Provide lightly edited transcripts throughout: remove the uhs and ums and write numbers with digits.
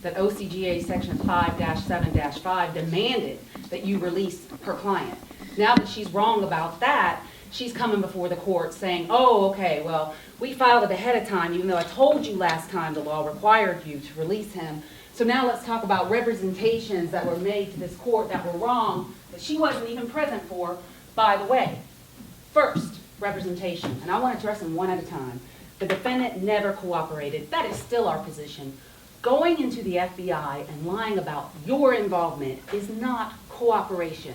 that OCGA section 5-7-5 demanded that you release her client. Now that she's wrong about that, she's coming before the court saying, oh, okay, well, we filed it ahead of time, even though I told you last time the law required you to release him. So now let's talk about representations that were made to this court that were wrong, that she wasn't even present for, by the way. First, representation, and I want to address them one at a time. The defendant never cooperated. That is still our position. Going into the FBI and lying about your involvement is not cooperation.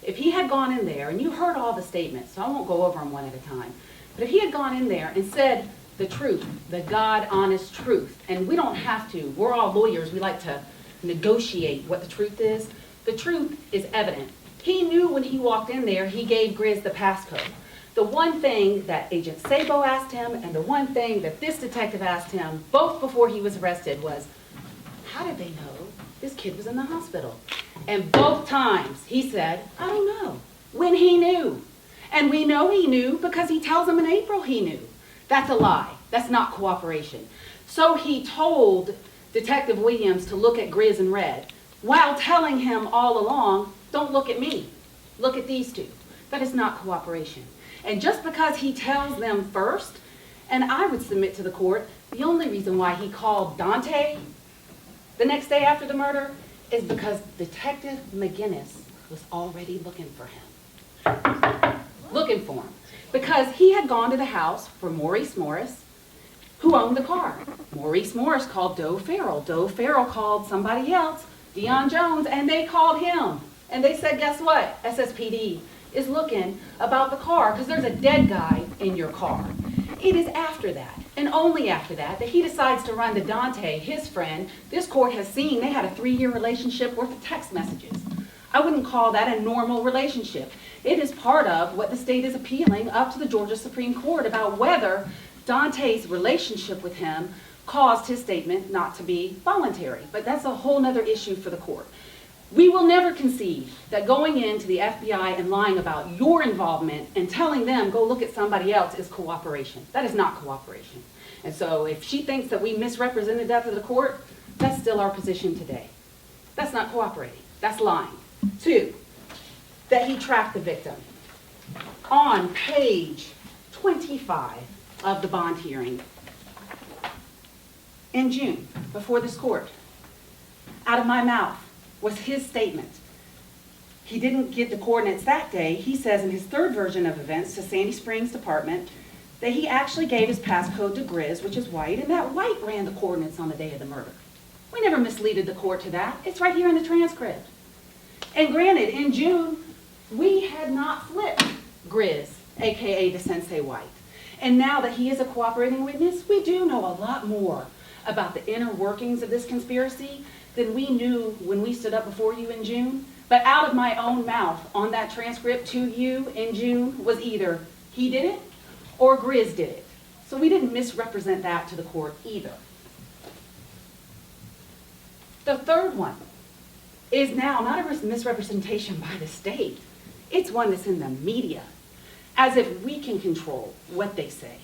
If he had gone in there, and you heard all the statements, so I won't go over them one at a time, but if he had gone in there and said the truth, the God-honest truth, and we don't have to, we're all lawyers, we like to negotiate what the truth is. The truth is evident. He knew when he walked in there, he gave Grizz the passcode. The one thing that Agent Sabo asked him and the one thing that this detective asked him, both before he was arrested, was, how did they know this kid was in the hospital? And both times he said, I don't know, when he knew. And we know he knew because he tells them in April he knew. That's a lie. That's not cooperation. So he told Detective Williams to look at Grizz and Red while telling him all along, don't look at me, look at these two. That is not cooperation. And just because he tells them first, and I would submit to the court, the only reason why he called Dante the next day after the murder is because Detective McGinnis was already looking for him. Looking for him. Because he had gone to the house for Maurice Morris, who owned the car. Maurice Morris called Doe Farrell. Doe Farrell called somebody else, Deion Jones, and they called him. And they said, guess what? SSPD is looking about the car because there's a dead guy in your car. It is after that, and only after that, that he decides to run to Dante, his friend. This court has seen they had a 3-year relationship worth of text messages. I wouldn't call that a normal relationship. It is part of what the state is appealing up to the Georgia Supreme Court about whether Dante's relationship with him caused his statement not to be voluntary. But that's a whole nother issue for the court. We will never concede that going into the FBI and lying about your involvement and telling them, go look at somebody else, is cooperation. That is not cooperation. And so if she thinks that we misrepresented that to the court, that's still our position today. That's not cooperating. That's lying. 2, that he tracked the victim. On page 25 of the bond hearing in June, before this court, out of my mouth was his statement. He didn't give the coordinates that day. He says in his third version of events to Sandy Springs Department that he actually gave his passcode to Grizz, which is White, and that White ran the coordinates on the day of the murder. We never misleaded the court to that. It's right here in the transcript. And granted, in June, we had not flipped Grizz, AKA the Sensei White. And now that he is a cooperating witness, we do know a lot more about the inner workings of this conspiracy than we knew when we stood up before you in June. But out of my own mouth on that transcript to you in June was either he did it or Grizz did it. So we didn't misrepresent that to the court either. The third one is now not a misrepresentation by the state. It's one that's in the media, as if we can control what they say.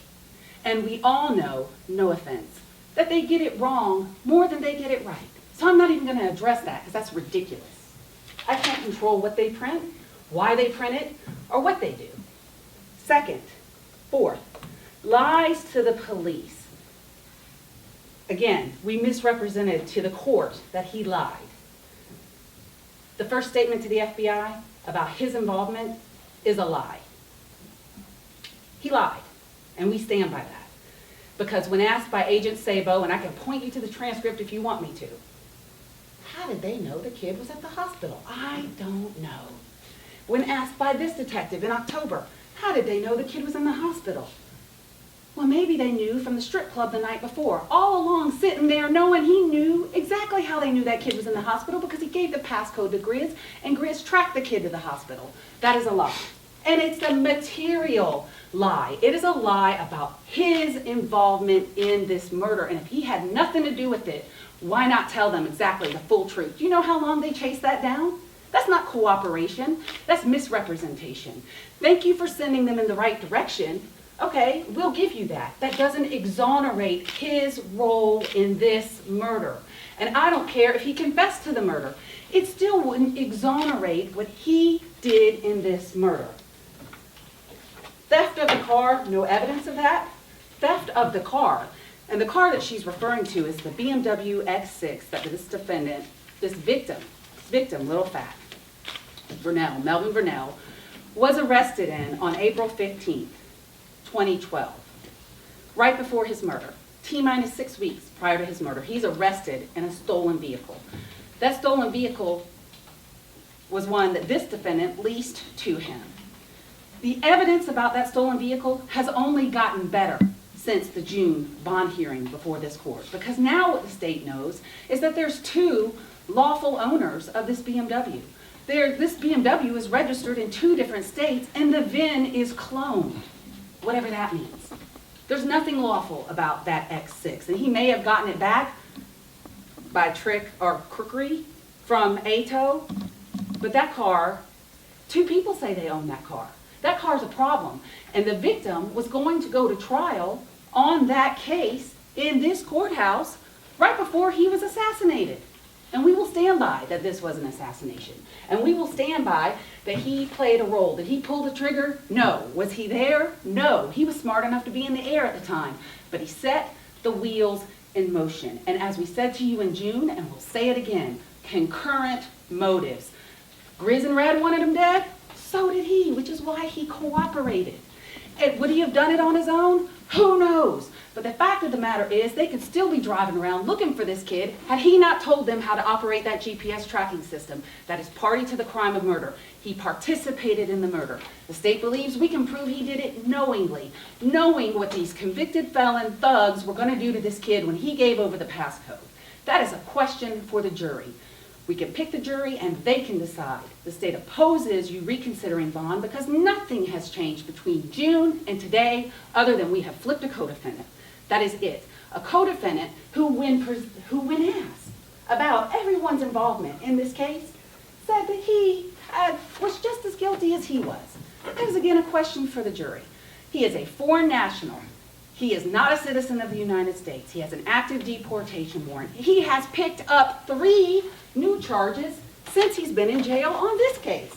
And we all know, no offense, that they get it wrong more than they get it right. So I'm not even going to address that because that's ridiculous. I can't control what they print, why they print it, or what they do. Fourth, lies to the police. Again, we misrepresented to the court that he lied. The first statement to the FBI about his involvement is a lie. He lied, and we stand by that. Because when asked by Agent Sabo, and I can point you to the transcript if you want me to, how did they know the kid was at the hospital? I don't know. When asked by this detective in October, how did they know the kid was in the hospital? Well, maybe they knew from the strip club the night before, all along sitting there knowing he knew exactly how they knew that kid was in the hospital because he gave the passcode to Grizz, and Grizz tracked the kid to the hospital. That is a lie. And it's a material lie. It is a lie about his involvement in this murder. And if he had nothing to do with it, why not tell them exactly the full truth? Do you know how long they chased that down? That's not cooperation. That's misrepresentation. Thank you for sending them in the right direction, Okay, we'll give you that. That doesn't exonerate his role in this murder. And I don't care if he confessed to the murder. It still wouldn't exonerate what he did in this murder. Theft of the car, no evidence of that. Theft of the car, and the car that she's referring to is the BMW X6 that this defendant, this victim, Lil Phat, Melvin Vernell, was arrested in on April 15th, 2012, right before his murder. T-minus 6 weeks prior to his murder, he's arrested in a stolen vehicle. That stolen vehicle was one that this defendant leased to him. The evidence about that stolen vehicle has only gotten better since the June bond hearing before this court, because now what the state knows is that there's 2 lawful owners of this BMW. This BMW is registered in 2 different states, and the VIN is cloned, whatever that means. There's nothing lawful about that X6, and he may have gotten it back by trick or crookery from ATO, but that car, 2 people say they own that car. That car's a problem, and the victim was going to go to trial on that case in this courthouse right before he was assassinated. And we will stand by that this was an assassination. And we will stand by that he played a role. Did he pull the trigger? No. Was he there? No. He was smart enough to be in the air at the time. But he set the wheels in motion. And as we said to you in June, and we'll say it again, concurrent motives. Grizz and Red wanted him dead. So did he, which is why he cooperated. And would he have done it on his own? Who knows? But the fact of the matter is they could still be driving around looking for this kid had he not told them how to operate that GPS tracking system that is party to the crime of murder. He participated in the murder. The state believes we can prove he did it knowingly, knowing what these convicted felon thugs were going to do to this kid when he gave over the passcode. That is a question for the jury. We can pick the jury and they can decide. The state opposes you reconsidering bond because nothing has changed between June and today other than we have flipped a co-defendant. That is it. A co-defendant who when asked about everyone's involvement in this case, said that he was just as guilty as he was. That is again a question for the jury. He is a foreign national. He is not a citizen of the United States. He has an active deportation warrant. He has picked up 3 new charges since he's been in jail on this case.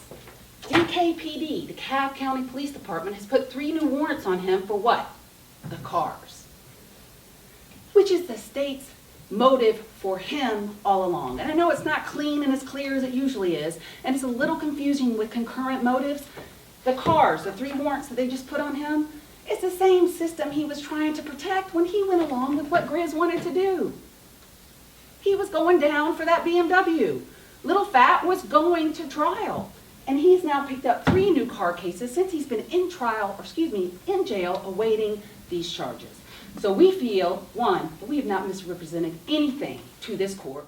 DKPD, the DeKalb County Police Department, has put 3 new warrants on him for what? The cars. Which is the state's motive for him all along. And I know it's not clean and as clear as it usually is, and it's a little confusing with concurrent motives. The cars, the 3 warrants that they just put on him, it's the same system he was trying to protect when he went along with what Grizz wanted to do. He was going down for that BMW. Lil Phat was going to trial. And he's now picked up 3 new car cases since he's been in jail awaiting these charges. So we feel, 1, that we have not misrepresented anything to this court.